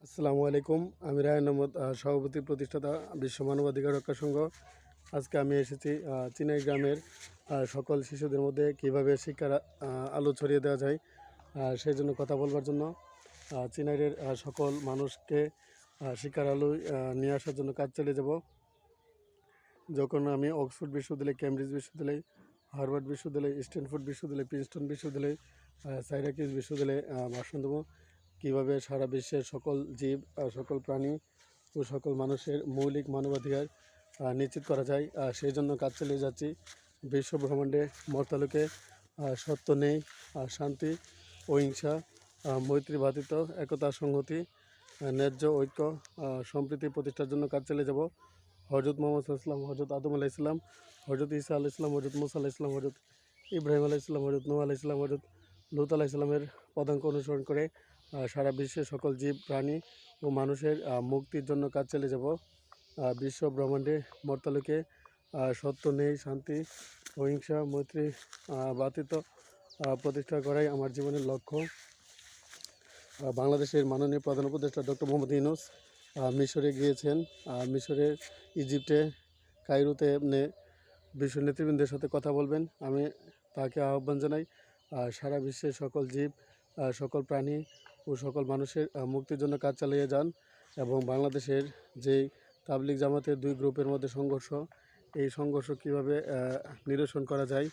আসসালামু আলাইকুম। আমি রায়হান আহমদ, সভাপতি প্রতিষ্ঠাতা বিশ্ব মানবাধিকার রক্ষা সংঘ। আজকে আমি এসেছি চিনাই গ্রামের সকল শিশুদের মধ্যে কীভাবে শিক্ষার আলো ছড়িয়ে দেওয়া যায় সেই জন্য কথা বলবার জন্য। চিনাইয়ের সকল মানুষকে শিক্ষার আলোয় নিয়ে আসার জন্য কাজ চালিয়ে যাব। যখন আমি অক্সফোর্ড বিশ্ববিদ্যালয়, কেমব্রিজ বিশ্ববিদ্যালয়, হার্ভার্ড বিশ্ববিদ্যালয়, স্ট্যানফোর্ড বিশ্ববিদ্যালয়, প্রিন্সটন বিশ্ববিদ্যালয়, সাইরাকিউজ বিশ্ববিদ্যালয়ে ভাষণ দেবো কীভাবে সারা বিশ্বের সকল জীব, সকল প্রাণী ও সকল মানুষের মৌলিক মানবাধিকার নিশ্চিত করা যায়। সেই জন্য কাজ চালিয়ে যাচ্ছি। বিশ্ব ব্রহ্মাণ্ডে মর্তালোকে সত্য নেই, শান্তি, অহিংসা, মৈত্রী, ভ্রাতৃত্ব, একতা, সংহতি, ন্যায্য ঐক্য, সম্প্রীতি প্রতিষ্ঠার জন্য কাজ চালিয়ে যাব। হজরত মোহাম্মদ সাল্লাল্লাহু আলাইহি ওয়াসাল্লাম, হজরত আদম আলাইহিস সালাম, হজরত ঈসা আলাইহিস সালাম, হজরত মুসা আলাইহিস সালাম, হজরত ইব্রাহিম আলাইহিস সালাম, হজরত নূহ আলাইহিস সালাম, হজরত লূত আলাইহিস সালামের পদাঙ্ক অনুসরণ করে সারা বিশ্বের সকল জীব, প্রাণী ও মানুষের মুক্তির জন্য কাজ চালিয়ে যাব। বিশ্ব ব্রহ্মাণ্ডে মর্তালোকে সত্য নেই, শান্তি, অহিংসা, মৈত্রী, ভ্রাতৃত্ব প্রতিষ্ঠা করাই আমার জীবনের লক্ষ্য। বাংলাদেশের মাননীয় প্রধান উপদেষ্টা ডক্টর মোহাম্মদ ইউনূস মিশরে গিয়েছেন। মিশরের ইজিপ্টে, কায়রোতে বিশ্ব নেতৃবৃন্দের সাথে কথা বলবেন। আমি তাকে আহ্বান জানাই সারা বিশ্বের সকল জীব, সকল প্রাণী ও সকল মানুষের মুক্তির জন্য কাজ চালিয়ে যান। এবং বাংলাদেশের যেই তাবলিগ জামাতের দুই গ্রুপের মধ্যে সংঘর্ষ, এই সংঘর্ষ কীভাবে নিরসন করা যায়